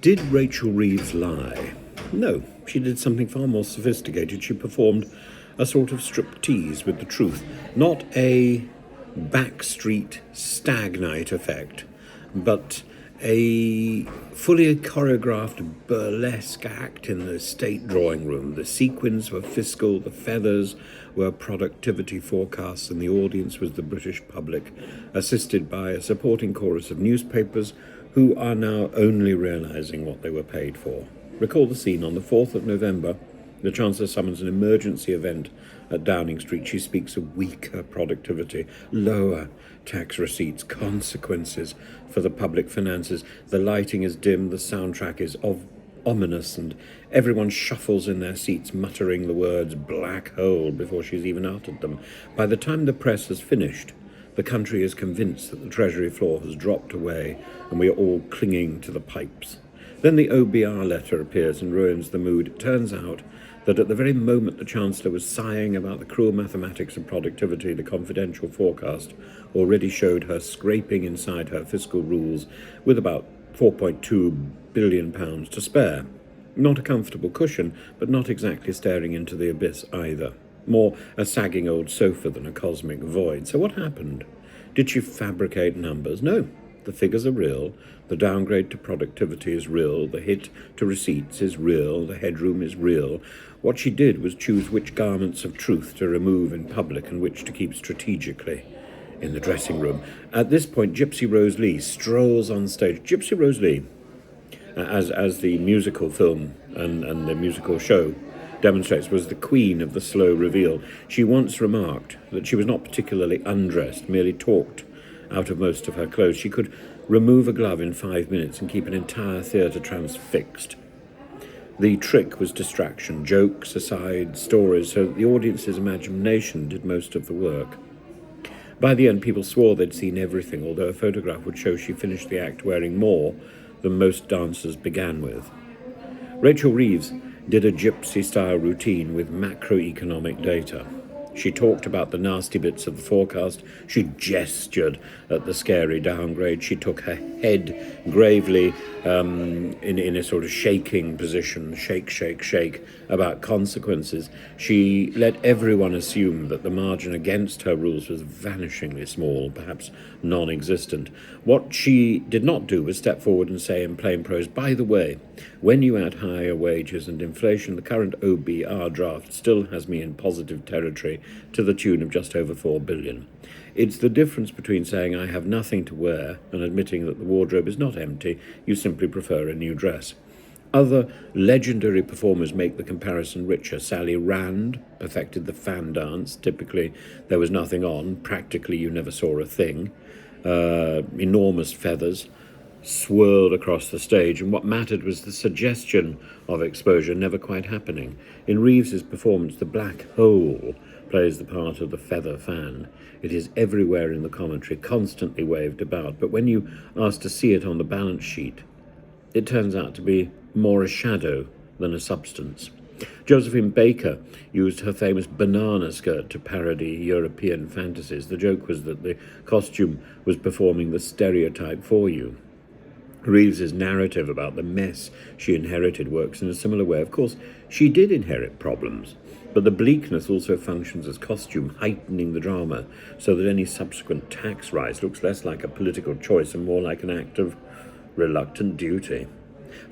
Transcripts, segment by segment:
Did Rachel Reeves lie? No, she did something far more sophisticated. She performed a sort of striptease with the truth. Not a backstreet stag night effect, but a fully choreographed burlesque act in the state drawing room. The sequins were fiscal, the feathers were productivity forecasts, and the audience was the British public, assisted by a supporting chorus of newspapers who are now only realising what they were paid for. Recall the scene on the 4th of November. The Chancellor summons an emergency event at Downing Street. She speaks of weaker productivity, lower tax receipts, consequences for the public finances. The lighting is dim, the soundtrack is ominous, and everyone shuffles in their seats, muttering the words black hole before she's even uttered them. By the time the press has finished, the country is convinced that the Treasury floor has dropped away and we are all clinging to the pipes. Then the OBR letter appears and ruins the mood. It turns out that at the very moment the Chancellor was sighing about the cruel mathematics of productivity, the confidential forecast already showed her scraping inside her fiscal rules with about £4.2 billion to spare. Not a comfortable cushion, but not exactly staring into the abyss either. More a sagging old sofa than a cosmic void. So what happened? Did she fabricate numbers? No. The figures are real, the downgrade to productivity is real, the hit to receipts is real, the headroom is real. What she did was choose which garments of truth to remove in public and which to keep strategically in the dressing room. At this point, Gypsy Rose Lee strolls on stage. Gypsy Rose Lee, as the musical film and the musical show demonstrates, was the queen of the slow reveal. She once remarked that she was not particularly undressed, merely talked out of most of her clothes. She could remove a glove in 5 minutes and keep an entire theatre transfixed. The trick was distraction, jokes aside, stories, so that the audience's imagination did most of the work. By the end, people swore they'd seen everything, although a photograph would show she finished the act wearing more than most dancers began with. Rachel Reeves did a gypsy-style routine with macroeconomic data. She talked about the nasty bits of the forecast. She gestured at the scary downgrade. She took her head gravely in a sort of shaking position, shake, shake, shake, about consequences. She let everyone assume that the margin against her rules was vanishingly small, perhaps non-existent. What she did not do was step forward and say in plain prose, by the way, when you add higher wages and inflation, the current OBR draft still has me in positive territory to the tune of just over $4 billion. It's the difference between saying I have nothing to wear and admitting that the wardrobe is not empty, you simply prefer a new dress. Other legendary performers make the comparison richer. Sally Rand perfected the fan dance. Typically, there was nothing on. Practically, you never saw a thing. Enormous feathers swirled across the stage, and what mattered was the suggestion of exposure never quite happening. In Reeves's performance, the black hole plays the part of the feather fan. It is everywhere in the commentary, constantly waved about, but when you ask to see it on the balance sheet, it turns out to be more a shadow than a substance. Josephine Baker used her famous banana skirt to parody European fantasies. The joke was that the costume was performing the stereotype for you. Reeves's narrative about the mess she inherited works in a similar way. Of course, she did inherit problems, but the bleakness also functions as costume, heightening the drama, so that any subsequent tax rise looks less like a political choice and more like an act of reluctant duty.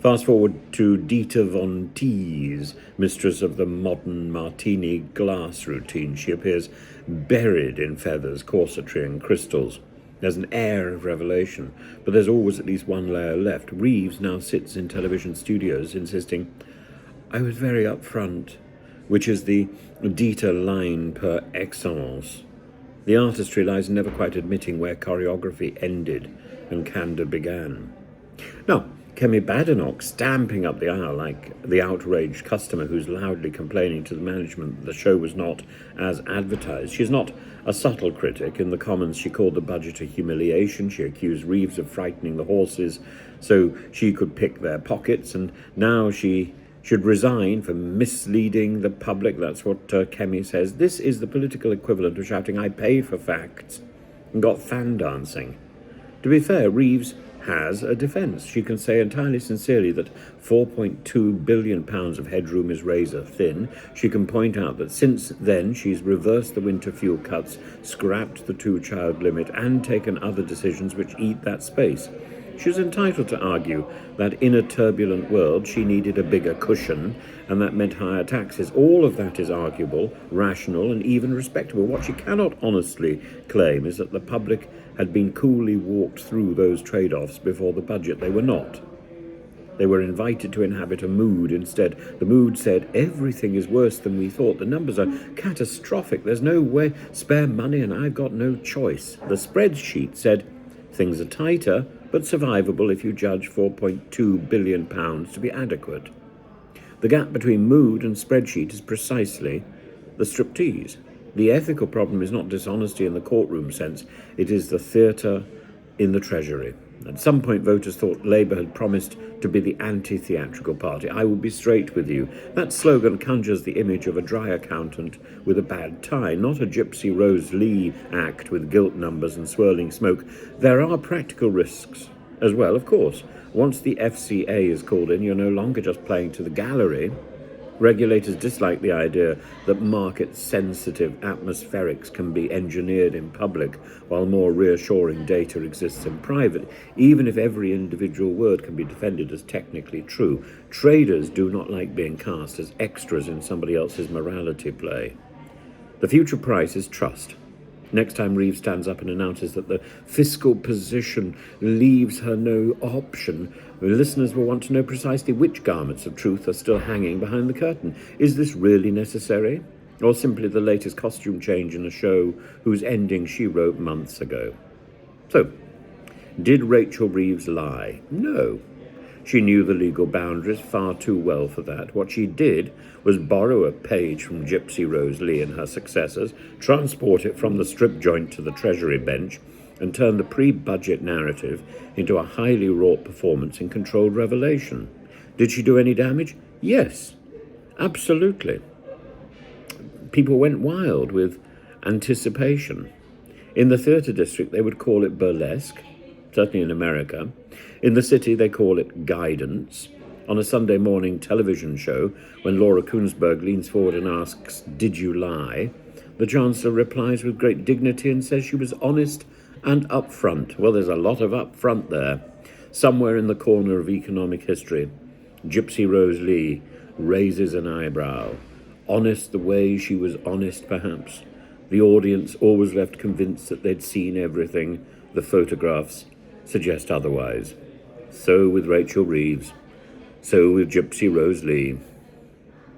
Fast forward to Dita von Tease, mistress of the modern martini glass routine. She appears buried in feathers, corsetry, and crystals. There's an air of revelation, but there's always at least one layer left. Reeves now sits in television studios insisting, I was very upfront, which is the Dita line per excellence. The artistry lies in never quite admitting where choreography ended and candour began. Now, Kemi Badenoch stamping up the aisle like the outraged customer who's loudly complaining to the management that the show was not as advertised. She's not a subtle critic. In the Commons, she called the budget a humiliation. She accused Reeves of frightening the horses so she could pick their pockets, and now she should resign for misleading the public. That's what Kemi says. This is the political equivalent of shouting, I pay for facts, and got fan dancing. To be fair, Reeves has a defence. She can say entirely sincerely that £4.2 billion of headroom is razor thin. She can point out that since then she's reversed the winter fuel cuts, scrapped the two-child limit, and taken other decisions which eat that space. She's entitled to argue that in a turbulent world she needed a bigger cushion, and that meant higher taxes. All of that is arguable, rational, and even respectable. What she cannot honestly claim is that the public had been coolly walked through those trade-offs before the budget. They were not. They were invited to inhabit a mood instead. The mood said, everything is worse than we thought. The numbers are catastrophic. There's no way, spare money, and I've got no choice. The spreadsheet said, things are tighter, but survivable if you judge £4.2 billion to be adequate. The gap between mood and spreadsheet is precisely the striptease. The ethical problem is not dishonesty in the courtroom sense, it is the theatre in the Treasury. At some point, voters thought Labour had promised to be the anti-theatrical party. I will be straight with you. That slogan conjures the image of a dry accountant with a bad tie, not a Gypsy Rose Lee act with gilt numbers and swirling smoke. There are practical risks as well, of course. Once the FCA is called in, you're no longer just playing to the gallery. Regulators dislike the idea that market-sensitive atmospherics can be engineered in public while more reassuring data exists in private, even if every individual word can be defended as technically true. Traders do not like being cast as extras in somebody else's morality play. The future price is trust. Next time Reeves stands up and announces that the fiscal position leaves her no option, listeners will want to know precisely which garments of truth are still hanging behind the curtain. Is this really necessary? Or simply the latest costume change in a show whose ending she wrote months ago? So, did Rachel Reeves lie? No. She knew the legal boundaries far too well for that. What she did was borrow a page from Gypsy Rose Lee and her successors, transport it from the strip joint to the Treasury bench, and turn the pre-budget narrative into a highly wrought performance in controlled revelation. Did she do any damage? Yes, absolutely. People went wild with anticipation. In the theatre district, they would call it burlesque, certainly in America. In the city, they call it guidance. On a Sunday morning television show, when Laura Kuenssberg leans forward and asks, "Did you lie?" the Chancellor replies with great dignity and says she was honest and upfront. Well, there's a lot of upfront there. Somewhere in the corner of economic history, Gypsy Rose Lee raises an eyebrow. Honest the way she was honest, perhaps. The audience always left convinced that they'd seen everything. The photographs suggest otherwise. So with Rachel Reeves. So with Gypsy Rose Lee.